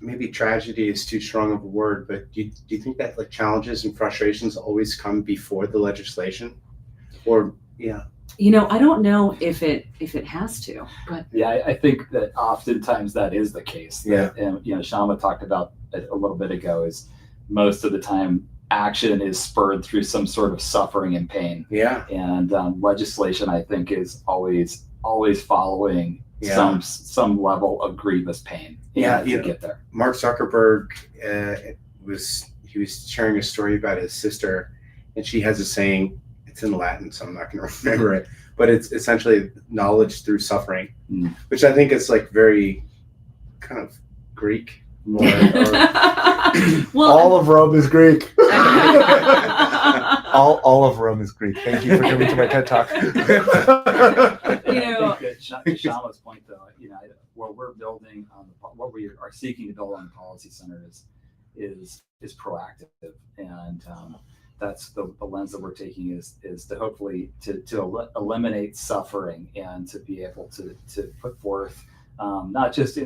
maybe tragedy is too strong of a word, but do you think that like challenges and frustrations always come before the legislation? Or yeah. You know, I don't know if it has to, but yeah, I think that oftentimes that is the case. Yeah. And you know, Syama talked about it a little bit ago, is most of the time action is spurred through some sort of suffering and pain. Yeah. And legislation, I think, is always following some level of grievous pain. Yeah, to get there. Mark Zuckerberg was sharing a story about his sister, and she has a saying. It's in Latin, so I'm not going to remember it, but it's essentially knowledge through suffering, which I think is like very kind of Greek. Or well, all of Rome is Greek. all of Rome is Greek. Thank you for coming to my TED Talk. You know, I think that Syama's point, though, you know, what we're building what we are seeking to build on the policy center is proactive, and that's the lens that we're taking is to hopefully to eliminate suffering and to be able to put forth not just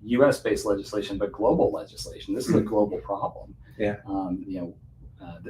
U.S. based legislation but global legislation. This is a global problem. Yeah. You know,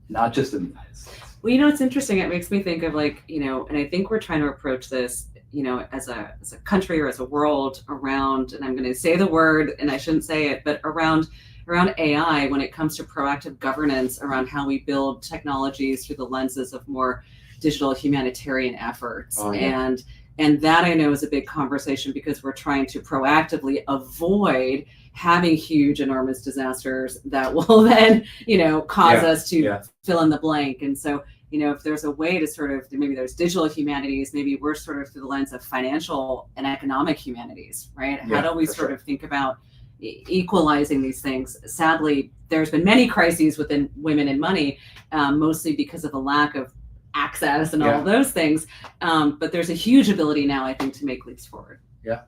not just in the United States. Well, you know, it's interesting. It makes me think of like, you know, and I think we're trying to approach this, you know, as a country or as a world around, and I'm going to say the word and I shouldn't say it, but around AI when it comes to proactive governance around how we build technologies through the lenses of more digital humanitarian efforts. Oh, yeah. And that I know is a big conversation because we're trying to proactively avoid having huge, enormous disasters that will then, you know, cause us to fill in the blank. And so, you know, if there's a way to sort of, maybe there's digital humanities, maybe we're sort of through the lens of financial and economic humanities, right? How do we sort of think about equalizing these things? Sadly, there's been many crises within women and money, mostly because of a lack of access and all of those things. But there's a huge ability now, I think, to make leaps forward. Yeah.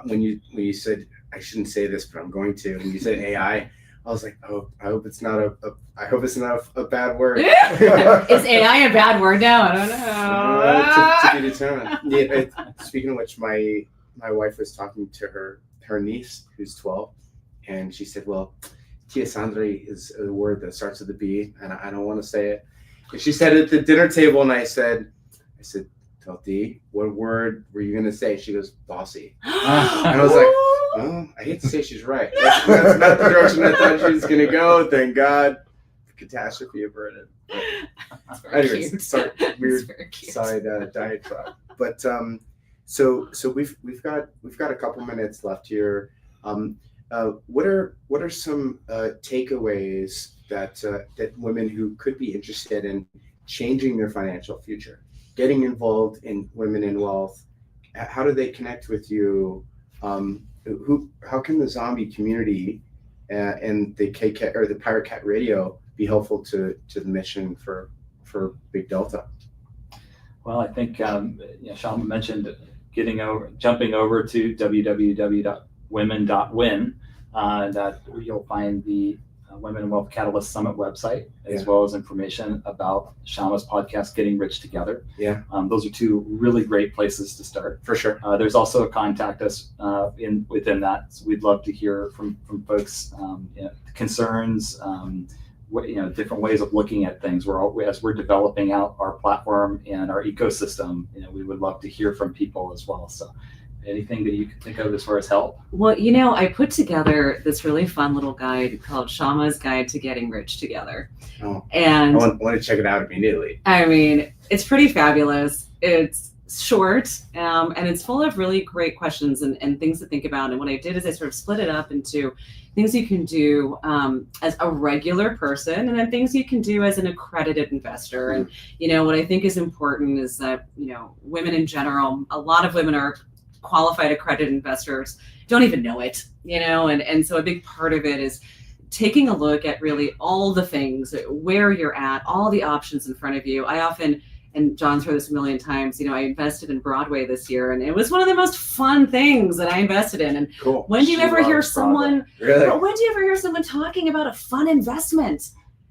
When you said, I shouldn't say this, but I'm going to, and you said AI, I was like, oh, I hope it's not a bad word. Is AI a bad word now? I don't know. To be determined. Yeah, speaking of which, my wife was talking to her niece, who's 12, and she said, well, Tia Sandri is a word that starts with a B, and I don't want to say it. And she said it at the dinner table, and I said, Toti, what word were you going to say? She goes, bossy. And I was like, Well, I hate to say she's right. That's not the direction I thought she was going to go. Thank God. Catastrophe averted. Anyways, sorry, weird side diatribe. But so we've got a couple minutes left here. What are some takeaways that women who could be interested in changing their financial future, getting involved in Women in Wealth? How do they connect with you? How can the zombie community and the KCAT or the Pirate Cat Radio be helpful to the mission for Big Delta? Well, I think Syama mentioned jumping over to www.women.win. That you'll find the Women in Wealth Catalyst Summit website, as well as information about Syama's podcast, Getting Rich Together. Yeah. Those are two really great places to start. For sure. There's also a contact us within that. So we'd love to hear from folks, concerns, different ways of looking at things. As we're developing out our platform and our ecosystem, we would love to hear from people as well. So anything that you can think of as far as help? Well, I put together this really fun little guide called Syama's Guide to Getting Rich Together. Oh, and I want to check it out immediately. I mean, it's pretty fabulous. It's short, and it's full of really great questions and things to think about. And what I did is I sort of split it up into things you can do as a regular person, and then things you can do as an accredited investor. And, what I think is important is that, women in general, a lot of women are qualified accredited investors, don't even know it, and so a big part of it is taking a look at really all the things, where you're at, all the options in front of you. I often, and John's heard this a million times, I invested in Broadway this year, and it was one of the most fun things that I invested in. And cool. When do you ever hear someone talking about a fun investment,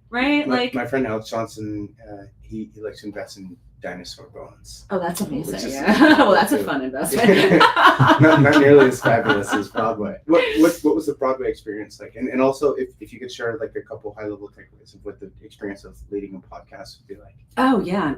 right? My friend Alex Johnson, he likes to invest in dinosaur bones. Oh, that's amazing. Well, that's a fun investment. not nearly as fabulous as Broadway. What was the Broadway experience like? And also, if you could share like a couple high level takeaways of what the experience of leading a podcast would be like. Oh yeah,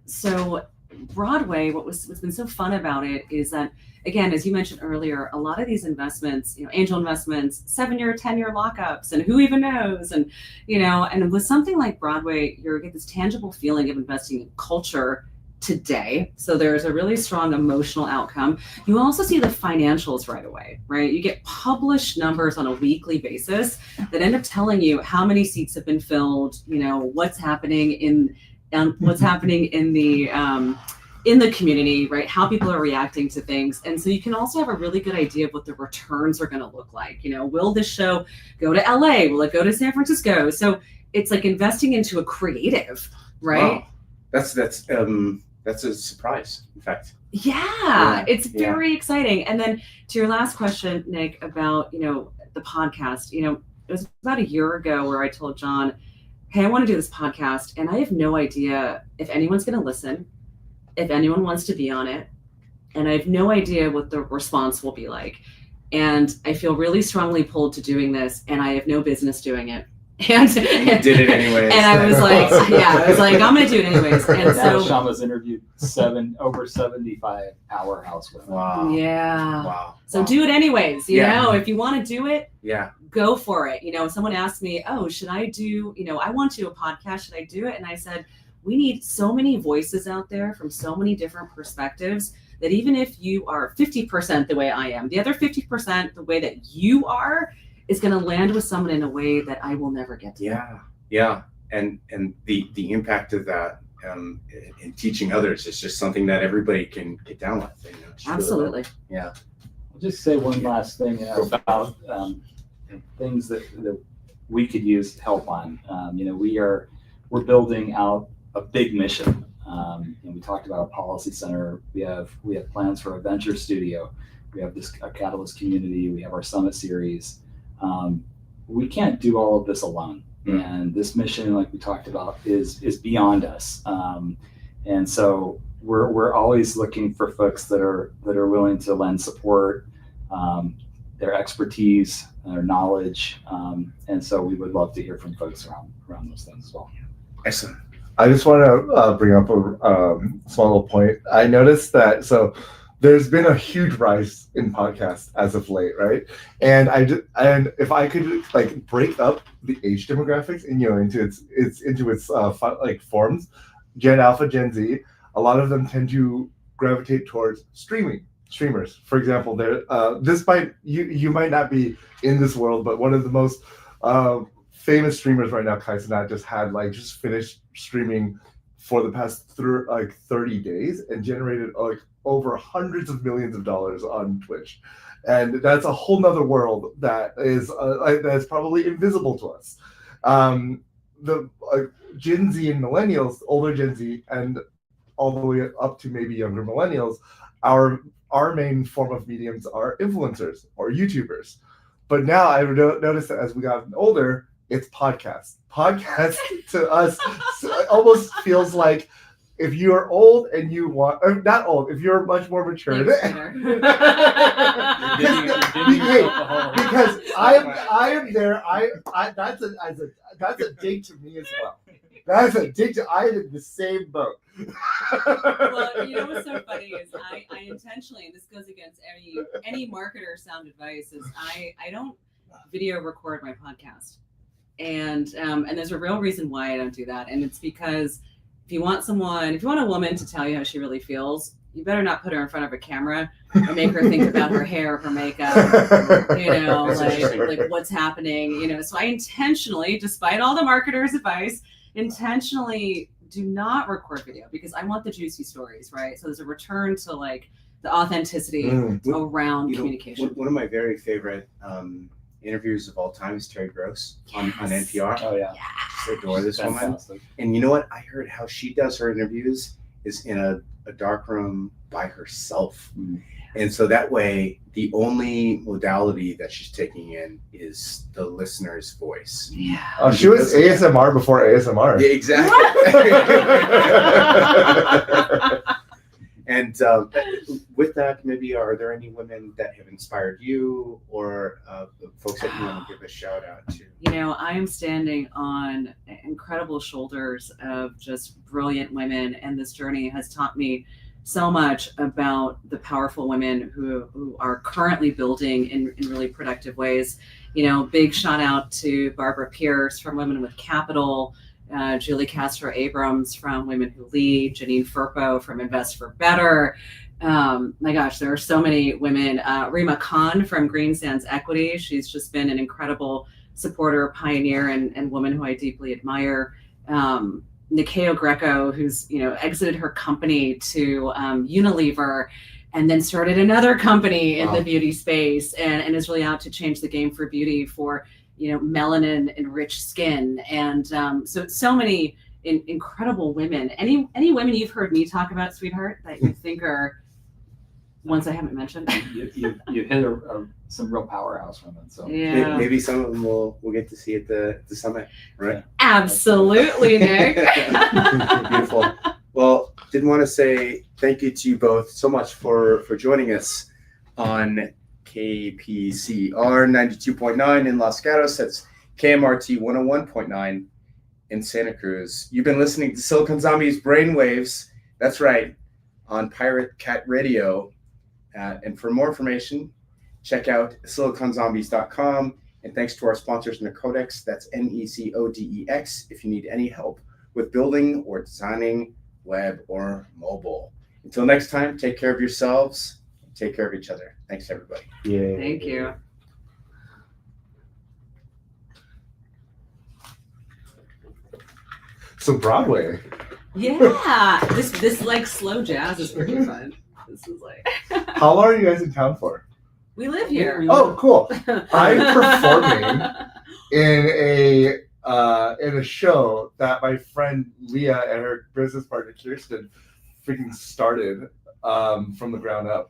so Broadway, what's been so fun about it is that, again, as you mentioned earlier, a lot of these investments, angel investments, 7-year, 10-year lockups, and who even knows, and and with something like Broadway, you get this tangible feeling of investing in culture today. So there's a really strong emotional outcome. You also see the financials right away, right? You get published numbers on a weekly basis that end up telling you how many seats have been filled, what's happening in the community, right? How people are reacting to things. And so you can also have a really good idea of what the returns are going to look like. Will this show go to LA? Will it go to San Francisco? So it's like investing into a creative, right? Wow. That's a surprise, in fact. Yeah, it's very exciting. And then to your last question, Nick, about, the podcast, it was about a year ago where I told John, hey, I want to do this podcast, and I have no idea if anyone's going to listen, if anyone wants to be on it, and I have no idea what the response will be like. And I feel really strongly pulled to doing this, and I have no business doing it. And you did it anyways. And I was like, I'm going to do it anyways. And now Syama's interviewed over 75 powerhouse women. Wow. Yeah. Wow. So do it anyways. If you want to do it, go for it. Someone asked me, should I do, I want to do a podcast. Should I do it? And I said, we need so many voices out there from so many different perspectives that even if you are 50% the way I am, the other 50% the way that you are is going to land with someone in a way that I will never get to. Yeah. And the impact of that in teaching others is just something that everybody can get down with. Absolutely. Really, I'll just say one last thing about things that we could use help on. We're building out a big mission. And we talked about a policy center. We have plans for a venture studio. We have a Catalyst community. We have our summit series. We can't do all of this alone. And this mission, like we talked about, is beyond us. And so we're always looking for folks that are willing to lend support, their expertise, their knowledge. And so we would love to hear from folks around those things as well. Excellent. I just want to bring up a small little point. I noticed that, so there's been a huge rise in podcasts as of late, right? And and if I could like break up the age demographics and into its like forms, Gen Alpha, Gen Z, a lot of them tend to gravitate towards streamers. For example, this might you might not be in this world, but one of the most famous streamers right now, Kaizenat, just finished streaming for the past 30 days and generated like over hundreds of millions of dollars on Twitch. And that's a whole nother world that is that's probably invisible to us. The Gen Z and millennials, older Gen Z, and all the way up to maybe younger millennials, our main form of mediums are influencers or YouTubers. But now I've noticed that as we got older, it's podcasts. Podcasts to us almost feels like if you're old and you want, or not old, if you're much more mature. Because I am there. That's a dig to me as well. That's a dig to. I am in the same boat. Well, you know what's so funny is I intentionally, and this goes against any marketer sound advice, is I don't video record my podcast. And there's a real reason why I don't do that. And it's because if you want a woman to tell you how she really feels, you better not put her in front of a camera or make her think about her hair, her makeup, like what's happening, So I intentionally, despite all the marketers' advice, intentionally do not record video because I want the juicy stories, right? So there's a return to like the authenticity around communication. One of my very favorite interviews of all time is Terry Gross on NPR. Oh yeah. I adore this Fantastic. woman. And you know what? I heard how she does her interviews is in a dark room by herself. And so that way, the only modality that she's taking in is the listener's voice. Yeah. Oh, she was ASMR before ASMR. Yeah, exactly. And with that, maybe are there any women that have inspired you or folks that you want to give a shout out to? I am standing on incredible shoulders of just brilliant women, and this journey has taught me so much about the powerful women who are currently building in really productive ways. Big shout out to Barbara Pierce from Women with Capital, Julie Castro Abrams from Women Who Lead, Janine Firpo from Invest for Better. My gosh, there are so many women. Rima Khan from Green Sands Equity. She's just been an incredible supporter, pioneer, and woman who I deeply admire. Nikeo Greco, who's exited her company to Unilever and then started another company in the beauty space and is really out to change the game for beauty for melanin enriched skin. And so many incredible women. Any women you've heard me talk about, sweetheart, that you think are ones I haven't mentioned? You hit some real powerhouse women. So yeah, maybe some of them we'll get to see at the summit, right? Absolutely, Nick. Beautiful. Well, didn't want to say thank you to you both so much for joining us on KPCR 92.9 in Los Gatos. That's KMRT 101.9 in Santa Cruz. You've been listening to Silicon Zombies BrainWaves. That's right, on Pirate Cat Radio. And for more information, check out siliconzombies.com. And thanks to our sponsors, Necodex, that's NECODEX, if you need any help with building or designing web or mobile. Until next time, take care of yourselves, take care of each other. Thanks, everybody. Yeah. Thank you. So Broadway. Yeah, this like slow jazz is pretty fun. This is like. How long are you guys in town for? We live here. Oh, cool. I'm performing in a show that my friend Leah and her business partner Kirsten freaking started from the ground up.